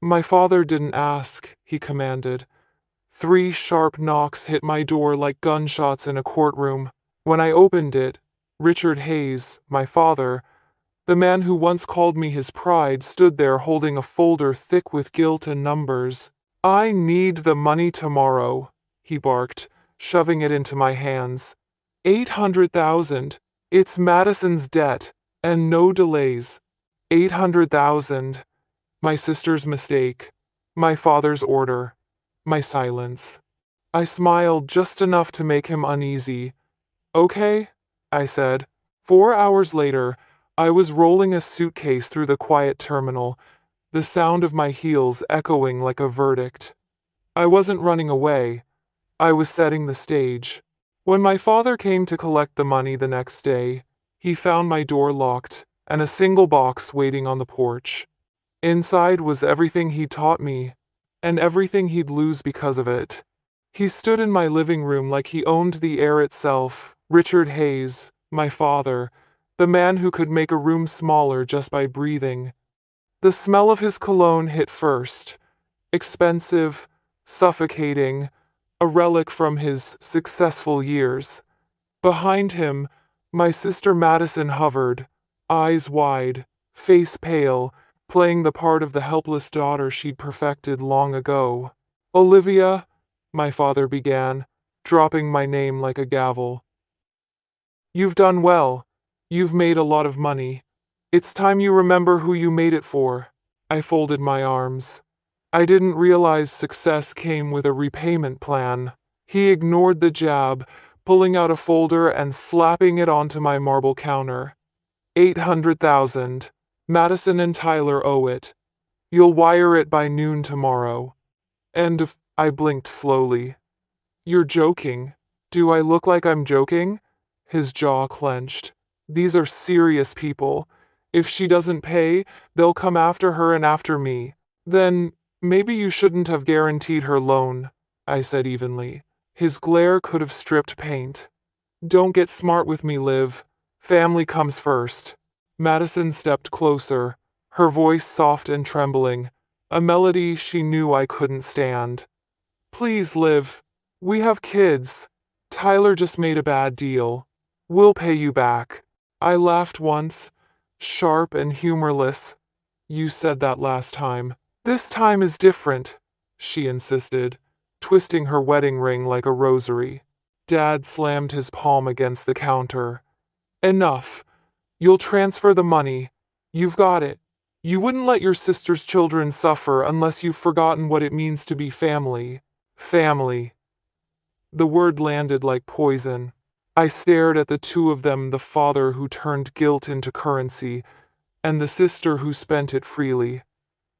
My father didn't ask, he commanded. 3 sharp knocks hit my door like gunshots in a courtroom. When I opened it, Richard Hayes, my father, the man who once called me his pride, stood there holding a folder thick with guilt and numbers. I need the money tomorrow, he barked, shoving it into my hands. 800,000. It's Madison's debt, and no delays. 800,000. My sister's mistake. My father's order. My silence. I smiled just enough to make him uneasy. Okay, I said. 4 hours later, I was rolling a suitcase through the quiet terminal, the sound of my heels echoing like a verdict. I wasn't running away. I was setting the stage. When my father came to collect the money the next day, he found my door locked and a single box waiting on the porch. Inside was everything he'd taught me, and everything he'd lose because of it. He stood in my living room like he owned the air itself. Richard Hayes, my father, the man who could make a room smaller just by breathing. The smell of his cologne hit first. Expensive, suffocating, a relic from his successful years. Behind him, my sister Madison hovered, eyes wide, face pale, playing the part of the helpless daughter she'd perfected long ago. Olivia, my father began, dropping my name like a gavel. You've done well. You've made a lot of money. It's time you remember who you made it for. I folded my arms. I didn't realize success came with a repayment plan. He ignored the jab, pulling out a folder and slapping it onto my marble counter. 800,000. Madison and Tyler owe it. You'll wire it by noon tomorrow. I blinked slowly. You're joking. Do I look like I'm joking? His jaw clenched. These are serious people. If she doesn't pay, they'll come after her and after me. Then, maybe you shouldn't have guaranteed her loan, I said evenly. His glare could have stripped paint. Don't get smart with me, Liv. Family comes first. Madison stepped closer, her voice soft and trembling, a melody she knew I couldn't stand. Please, Liv. We have kids. Tyler just made a bad deal. We'll pay you back. I laughed once, sharp and humorless. You said that last time. This time is different, she insisted, twisting her wedding ring like a rosary. Dad slammed his palm against the counter. Enough. You'll transfer the money. You've got it. You wouldn't let your sister's children suffer unless you've forgotten what it means to be family. Family. The word landed like poison. I stared at the two of them, the father who turned guilt into currency, and the sister who spent it freely.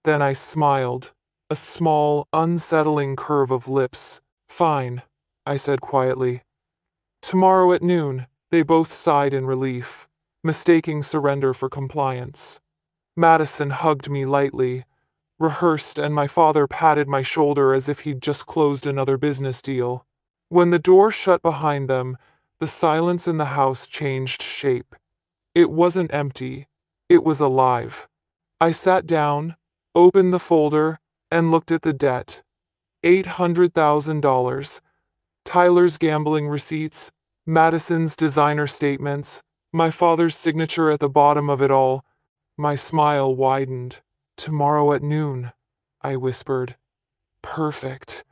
Then I smiled, a small, unsettling curve of lips. Fine, I said quietly. Tomorrow at noon. They both sighed in relief, mistaking surrender for compliance. Madison hugged me lightly, rehearsed, and my father patted my shoulder as if he'd just closed another business deal. When the door shut behind them, the silence in the house changed shape. It wasn't empty. It was alive. I sat down, opened the folder, and looked at the debt. $800,000. Tyler's gambling receipts, Madison's designer statements, my father's signature at the bottom of it all. My smile widened. Tomorrow at noon, I whispered. Perfect.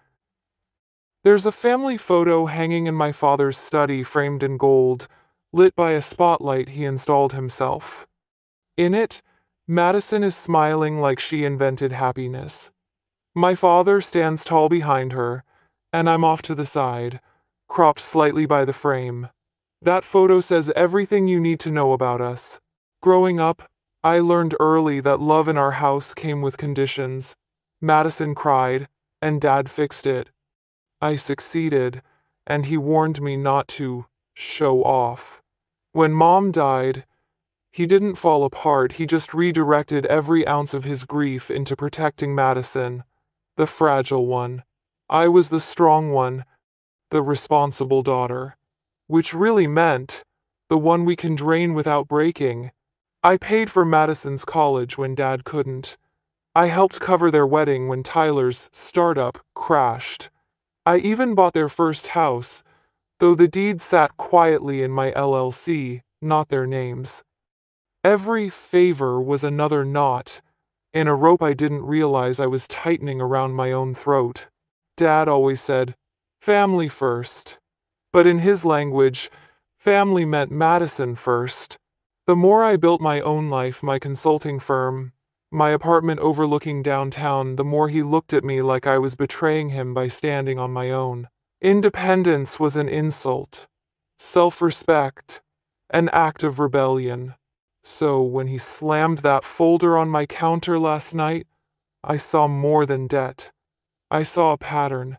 There's a family photo hanging in my father's study, framed in gold, lit by a spotlight he installed himself. In it, Madison is smiling like she invented happiness. My father stands tall behind her, and I'm off to the side, cropped slightly by the frame. That photo says everything you need to know about us. Growing up, I learned early that love in our house came with conditions. Madison cried, and Dad fixed it. I succeeded, and he warned me not to show off. When Mom died, he didn't fall apart, he just redirected every ounce of his grief into protecting Madison, the fragile one. I was the strong one, the responsible daughter, which really meant the one we can drain without breaking. I paid for Madison's college when Dad couldn't. I helped cover their wedding when Tyler's startup crashed. I even bought their first house, though the deed sat quietly in my LLC, not their names. Every favor was another knot in a rope I didn't realize I was tightening around my own throat. Dad always said, family first. But in his language, family meant Madison first. The more I built my own life, my consulting firm, my apartment overlooking downtown, the more he looked at me like I was betraying him by standing on my own. Independence was an insult. Self-respect, an act of rebellion. So when he slammed that folder on my counter last night, I saw more than debt. I saw a pattern.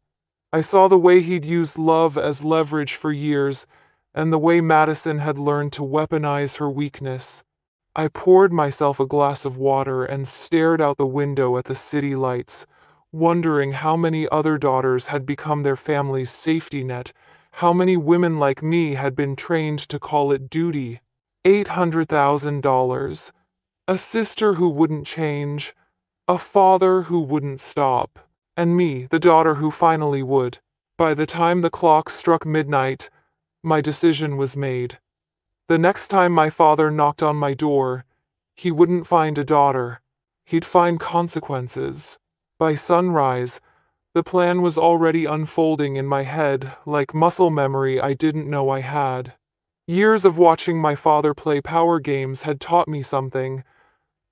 I saw the way he'd used love as leverage for years, and the way Madison had learned to weaponize her weakness. I poured myself a glass of water and stared out the window at the city lights, wondering how many other daughters had become their family's safety net, how many women like me had been trained to call it duty. $800,000. A sister who wouldn't change, a father who wouldn't stop, and me, the daughter who finally would. By the time the clock struck midnight, my decision was made. The next time my father knocked on my door, he wouldn't find a daughter. He'd find consequences. By sunrise, the plan was already unfolding in my head like muscle memory I didn't know I had. Years of watching my father play power games had taught me something.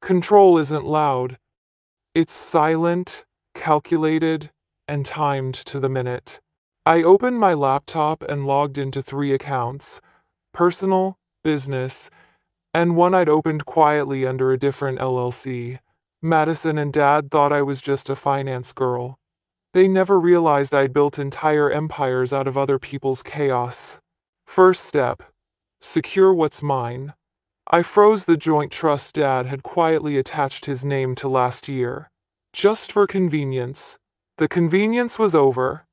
Control isn't loud. It's silent, calculated, and timed to the minute. I opened my laptop and logged into 3 accounts: personal, business, and one I'd opened quietly under a different LLC. Madison and Dad thought I was just a finance girl. They never realized I'd built entire empires out of other people's chaos. First step: secure what's mine. I froze the joint trust Dad had quietly attached his name to last year. Just for convenience. The convenience was over.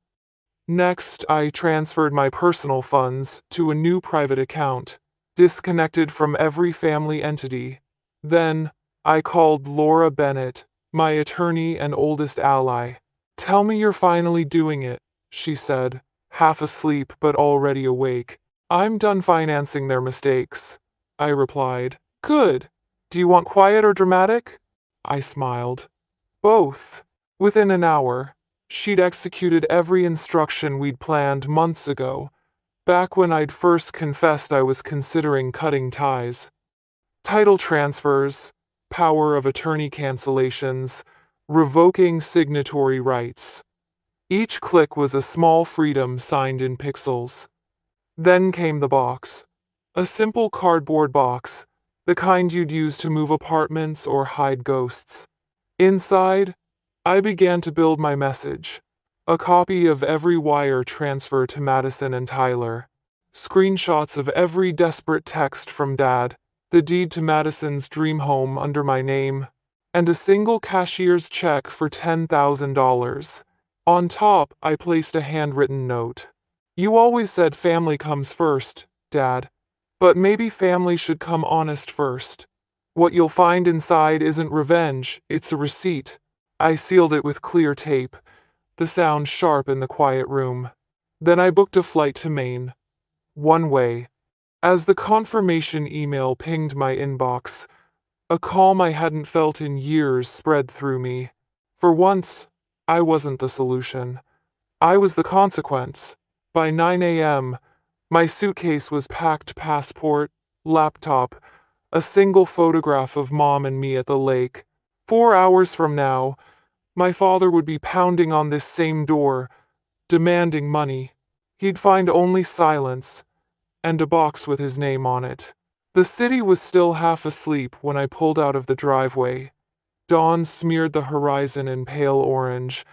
Next, I transferred my personal funds to a new private account, disconnected from every family entity. Then, I called Laura Bennett, my attorney and oldest ally. "Tell me you're finally doing it," she said, half asleep but already awake. "I'm done financing their mistakes," I replied. "Good. Do you want quiet or dramatic?" I smiled. "Both." Within an hour, she'd executed every instruction we'd planned months ago, back when I'd first confessed I was considering cutting ties. Title transfers, power of attorney cancellations, revoking signatory rights. Each click was a small freedom signed in pixels. Then came the box. A simple cardboard box, the kind you'd use to move apartments or hide ghosts. Inside, I began to build my message. A copy of every wire transfer to Madison and Tyler. Screenshots of every desperate text from Dad. The deed to Madison's dream home under my name. And a single cashier's check for $10,000. On top, I placed a handwritten note. "You always said family comes first, Dad. But maybe family should come honest first. What you'll find inside isn't revenge, it's a receipt." I sealed it with clear tape, the sound sharp in the quiet room. Then I booked a flight to Maine. One way. As the confirmation email pinged my inbox, a calm I hadn't felt in years spread through me. For once, I wasn't the solution. I was the consequence. By 9 a.m., my suitcase was packed: passport, laptop, a single photograph of Mom and me at the lake. 4 hours from now, my father would be pounding on this same door, demanding money. He'd find only silence, and a box with his name on it. The city was still half asleep when I pulled out of the driveway. Dawn smeared the horizon in pale orange,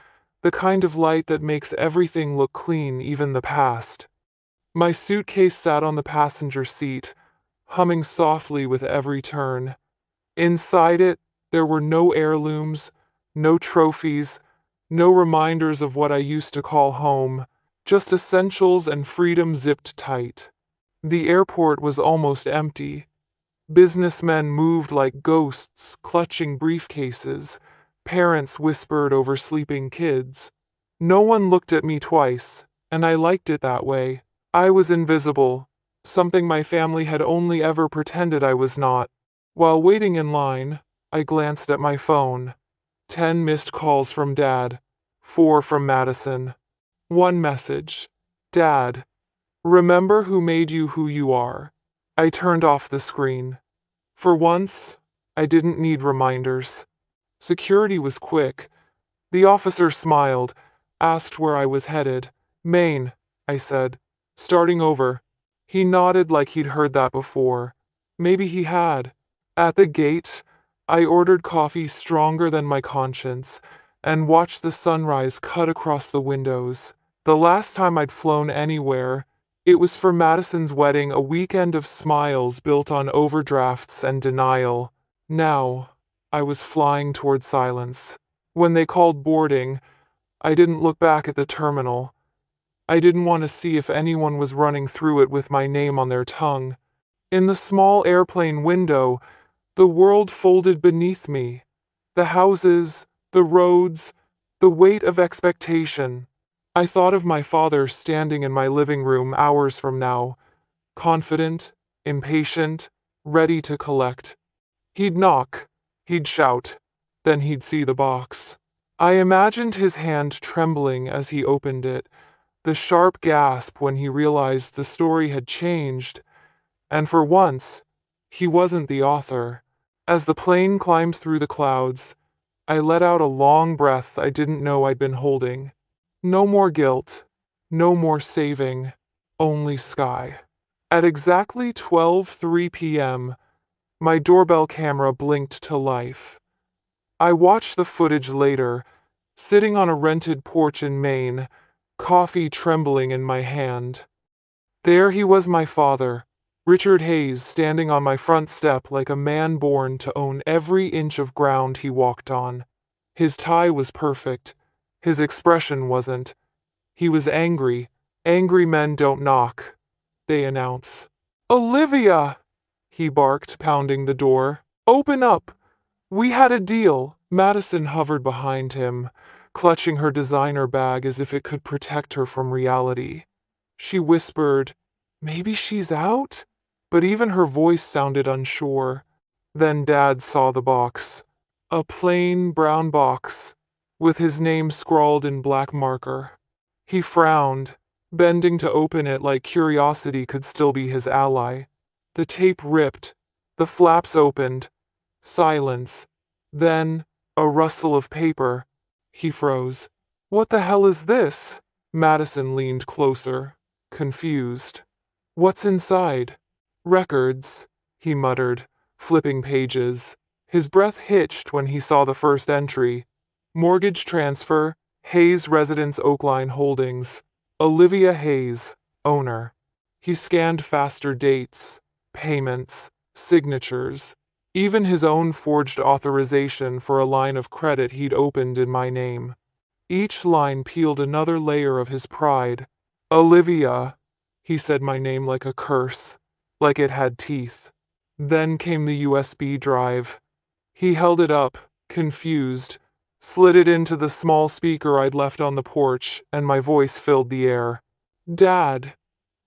the kind of light that makes everything look clean, even the past. My suitcase sat on the passenger seat, humming softly with every turn. Inside it, there were no heirlooms, no trophies, no reminders of what I used to call home, just essentials and freedom zipped tight. The airport was almost empty. Businessmen moved like ghosts, clutching briefcases. Parents whispered over sleeping kids. No one looked at me twice, and I liked it that way. I was invisible, something my family had only ever pretended I was not. While waiting in line, I glanced at my phone. 10 missed calls from Dad, 4 from Madison. One message. Dad, remember who made you who you are. I turned off the screen. For once, I didn't need reminders. Security was quick. The officer smiled, asked where I was headed. Maine, I said, starting over. He nodded like he'd heard that before. Maybe he had. At the gate, I ordered coffee stronger than my conscience and watched the sunrise cut across the windows. The last time I'd flown anywhere, it was for Madison's wedding, a weekend of smiles built on overdrafts and denial. Now, I was flying toward silence. When they called boarding, I didn't look back at the terminal. I didn't want to see if anyone was running through it with my name on their tongue. In the small airplane window, the world folded beneath me. The houses, the roads, the weight of expectation. I thought of my father standing in my living room hours from now, confident, impatient, ready to collect. He'd knock, he'd shout, then he'd see the box. I imagined his hand trembling as he opened it, the sharp gasp when he realized the story had changed, and for once, he wasn't the author. As the plane climbed through the clouds, I let out a long breath I didn't know I'd been holding. No more guilt, no more saving, only sky. At exactly 12:03 p.m., my doorbell camera blinked to life. I watched the footage later, sitting on a rented porch in Maine, coffee trembling in my hand. There he was, my father, Richard Hayes, standing on my front step like a man born to own every inch of ground he walked on. His tie was perfect. His expression wasn't. He was angry. Angry men don't knock, they announce. Olivia! He barked, pounding the door. Open up! We had a deal. Madison hovered behind him, clutching her designer bag as if it could protect her from reality. She whispered, maybe she's out? But even her voice sounded unsure. Then Dad saw the box. A plain brown box, with his name scrawled in black marker. He frowned, bending to open it like curiosity could still be his ally. The tape ripped. The flaps opened. Silence. Then, a rustle of paper. He froze. What the hell is this? Madison leaned closer, confused. What's inside? Records, he muttered, flipping pages. His breath hitched when he saw the first entry. Mortgage transfer, Hayes Residence Oakline Holdings. Olivia Hayes, owner. He scanned faster dates, payments, signatures, even his own forged authorization for a line of credit he'd opened in my name. Each line peeled another layer of his pride. Olivia, he said my name like a curse, like it had teeth. Then came the USB drive. He held it up, confused, slid it into the small speaker I'd left on the porch, and my voice filled the air. Dad,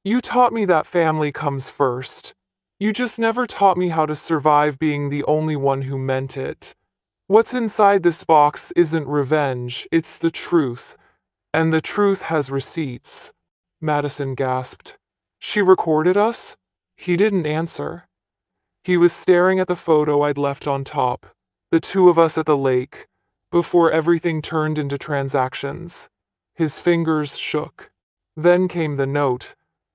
you taught me that family comes first. You just never taught me how to survive being the only one who meant it. What's inside this box isn't revenge, it's the truth. And the truth has receipts. Madison gasped. She recorded us? He didn't answer. He was staring at the photo I'd left on top, the two of us at the lake, before everything turned into transactions. His fingers shook. Then came the note,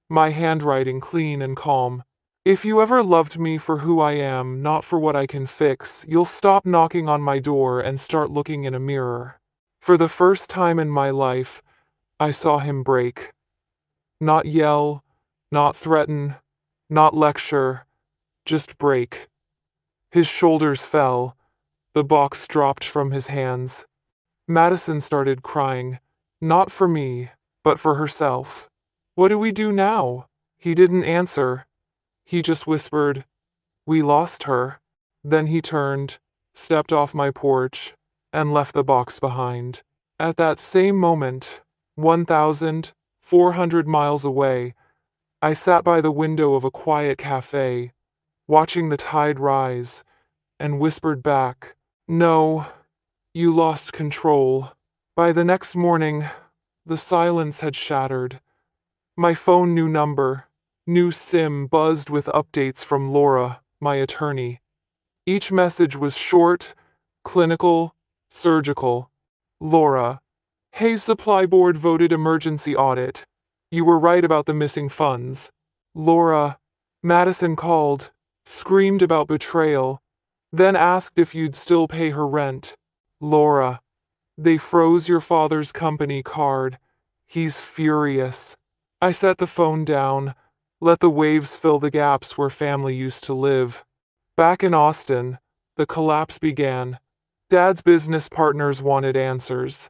my handwriting clean and calm. If you ever loved me for who I am, not for what I can fix, you'll stop knocking on my door and start looking in a mirror. For the first time in my life, I saw him break. Not yell, not threaten, not lecture, just break. His shoulders fell. The box dropped from his hands. Madison started crying, not for me, but for herself. What do we do now? He didn't answer. He just whispered, we lost her. Then he turned, stepped off my porch, and left the box behind. At that same moment, 1,400 miles away, I sat by the window of a quiet cafe, watching the tide rise, and whispered back, "No, you lost control." By the next morning, the silence had shattered. My phone new SIM buzzed with updates from Laura, my attorney. Each message was short, clinical, surgical. Laura, Hayes Supply Board voted emergency audit. You were right about the missing funds. Laura, Madison called, screamed about betrayal, then asked if you'd still pay her rent. Laura, they froze your father's company card. He's furious. I set the phone down, let the waves fill the gaps where family used to live. Back in Austin, the collapse began. Dad's business partners wanted answers.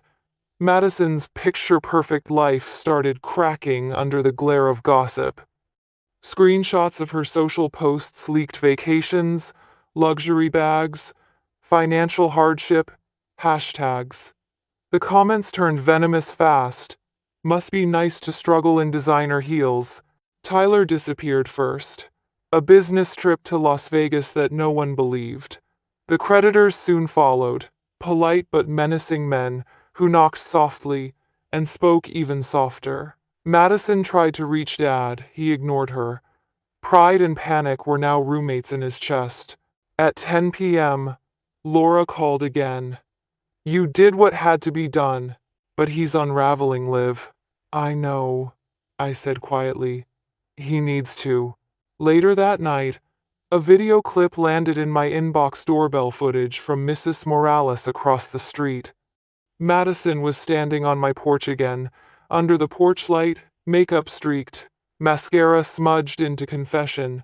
Madison's picture-perfect life started cracking under the glare of gossip. Screenshots of her social posts leaked vacations, luxury bags, financial hardship, hashtags. The comments turned venomous fast. Must be nice to struggle in designer heels. Tyler disappeared first. A business trip to Las Vegas that no one believed. The creditors soon followed, polite but menacing men who knocked softly and spoke even softer. Madison tried to reach Dad. He ignored her. Pride and panic were now roommates in his chest. At 10 p.m., Laura called again. You did what had to be done, but he's unraveling, Liv. I know, I said quietly. He needs to. Later that night, a video clip landed in my inbox, doorbell footage from Mrs. Morales across the street. Madison was standing on my porch again, under the porch light, makeup streaked, mascara smudged into confession.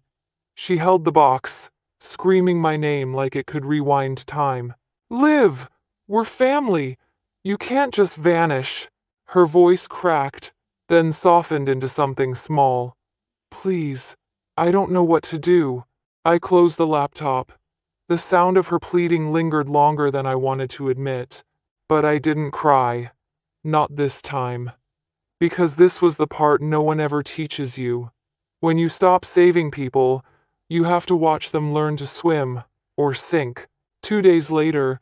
She held the box, screaming my name like it could rewind time. Liv! We're family! You can't just vanish. Her voice cracked, then softened into something small. Please, I don't know what to do. I closed the laptop. The sound of her pleading lingered longer than I wanted to admit. But I didn't cry. Not this time. Because this was the part no one ever teaches you. When you stop saving people, you have to watch them learn to swim, or sink. 2 days later,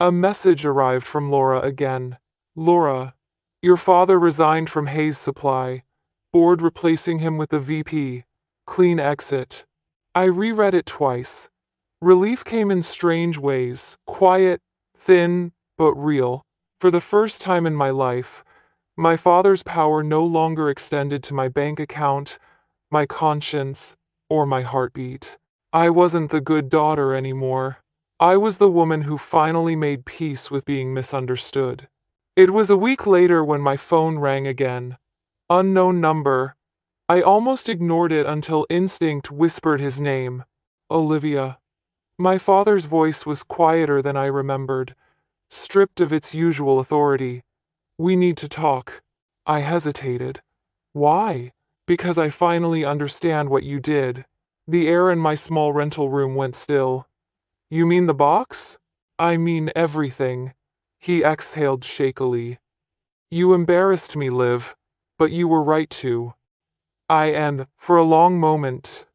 a message arrived from Laura again. Laura, your father resigned from Hayes Supply. Board replacing him with the VP. Clean exit. I reread it twice. Relief came in strange ways. Quiet, thin, but real. For the first time in my life, my father's power no longer extended to my bank account, my conscience, or my heartbeat. I wasn't the good daughter anymore. I was the woman who finally made peace with being misunderstood. It was a week later when my phone rang again. Unknown number. I almost ignored it until instinct whispered his name. Olivia. My father's voice was quieter than I remembered, stripped of its usual authority. We need to talk. I hesitated. Why? Because I finally understand what you did. The air in my small rental room went still. You mean the box? I mean everything. He exhaled shakily. You embarrassed me, Liv, but you were right to. And, for a long moment,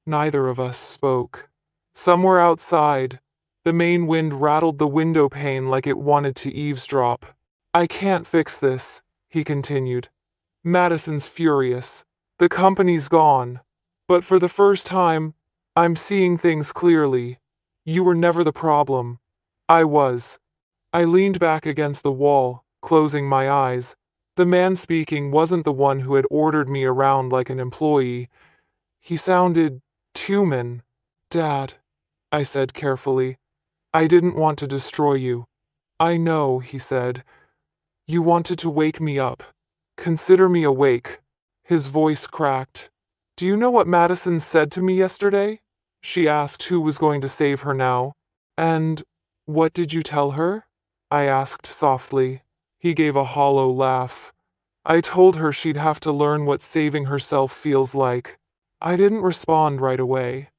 neither of us spoke. Somewhere outside, the main wind rattled the window pane like it wanted to eavesdrop. I can't fix this, he continued. Madison's furious. The company's gone. But for the first time, I'm seeing things clearly. You were never the problem. I was. I leaned back against the wall, closing my eyes. The man speaking wasn't the one who had ordered me around like an employee. He sounded human. Dad, I said carefully. I didn't want to destroy you. I know, he said. You wanted to wake me up. Consider me awake. His voice cracked. Do you know what Madison said to me yesterday? She asked who was going to save her now. And what did you tell her? I asked softly. He gave a hollow laugh. I told her she'd have to learn what saving herself feels like. I didn't respond right away.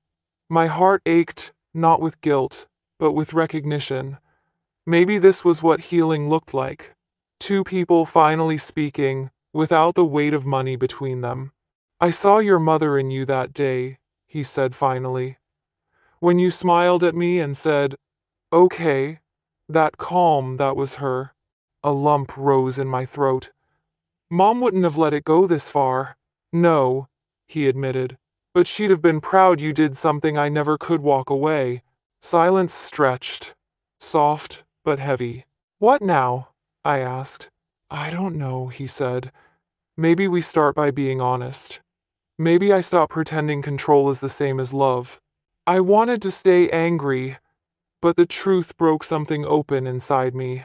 My heart ached, not with guilt, but with recognition. Maybe this was what healing looked like. Two people finally speaking, without the weight of money between them. I saw your mother in you that day, he said finally. When you smiled at me and said, "Okay," that calm, that was her. A lump rose in my throat. Mom wouldn't have let it go this far. No, he admitted. But she'd have been proud you did something I never could walk away. Silence stretched. Soft, but heavy. What now? I asked. I don't know, he said. Maybe we start by being honest. Maybe I stop pretending control is the same as love. I wanted to stay angry, but the truth broke something open inside me.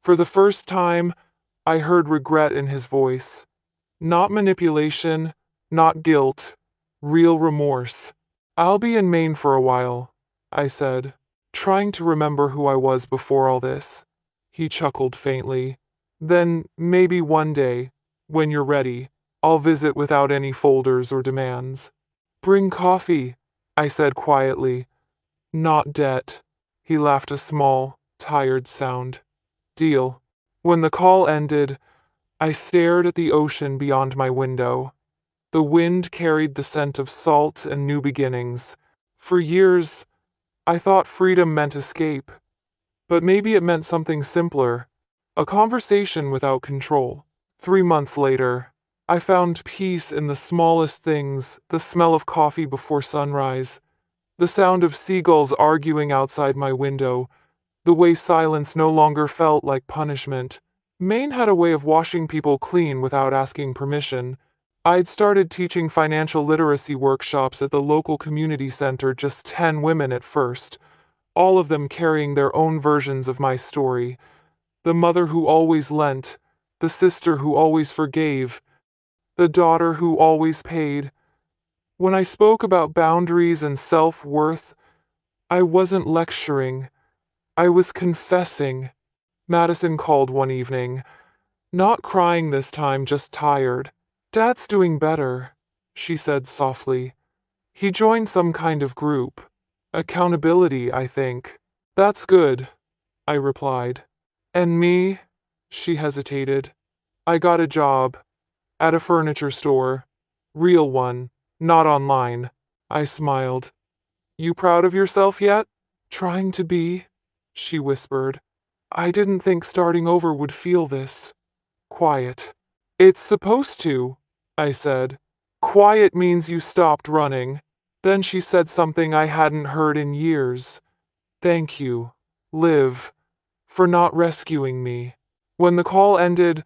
For the first time, I heard regret in his voice. Not manipulation, not guilt, real remorse. I'll be in Maine for a while, I said, trying to remember who I was before all this. He chuckled faintly. Then, maybe one day, when you're ready, I'll visit without any folders or demands. Bring coffee, I said quietly. Not debt. He laughed a small, tired sound. Deal. When the call ended, I stared at the ocean beyond my window. The wind carried the scent of salt and new beginnings. For years, I thought freedom meant escape. But maybe it meant something simpler. A conversation without control. 3 months later, I found peace in the smallest things, the smell of coffee before sunrise, the sound of seagulls arguing outside my window, the way silence no longer felt like punishment. Maine had a way of washing people clean without asking permission. I'd started teaching financial literacy workshops at the local community center, just 10 women at first, all of them carrying their own versions of my story. The mother who always lent, the sister who always forgave, the daughter who always paid. When I spoke about boundaries and self-worth, I wasn't lecturing. I was confessing. Madison called one evening. Not crying this time, just tired. Dad's doing better, she said softly. He joined some kind of group. Accountability, I think. That's good, I replied. And me? She hesitated. I got a job. At a furniture store. Real one, not online. I smiled. You proud of yourself yet? Trying to be, she whispered. I didn't think starting over would feel this quiet. It's supposed to, I said. Quiet means you stopped running. Then she said something I hadn't heard in years. Thank you, Liv, for not rescuing me. When the call ended,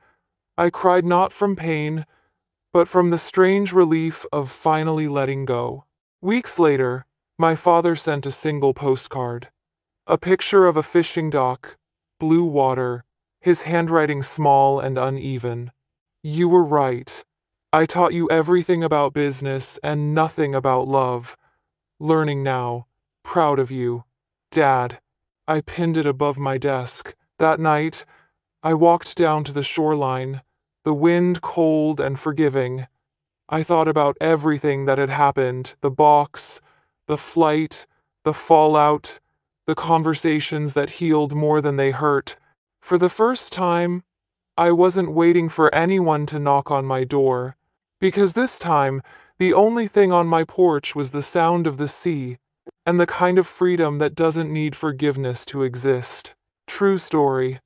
I cried not from pain, but from the strange relief of finally letting go. Weeks later, my father sent a single postcard. A picture of a fishing dock, blue water, his handwriting small and uneven. You were right. I taught you everything about business and nothing about love. Learning now. Proud of you. Dad. I pinned it above my desk. That night, I walked down to the shoreline, the wind cold and forgiving. I thought about everything that had happened, the box, the flight, the fallout, the conversations that healed more than they hurt. For the first time, I wasn't waiting for anyone to knock on my door, because this time, the only thing on my porch was the sound of the sea, and the kind of freedom that doesn't need forgiveness to exist. True story.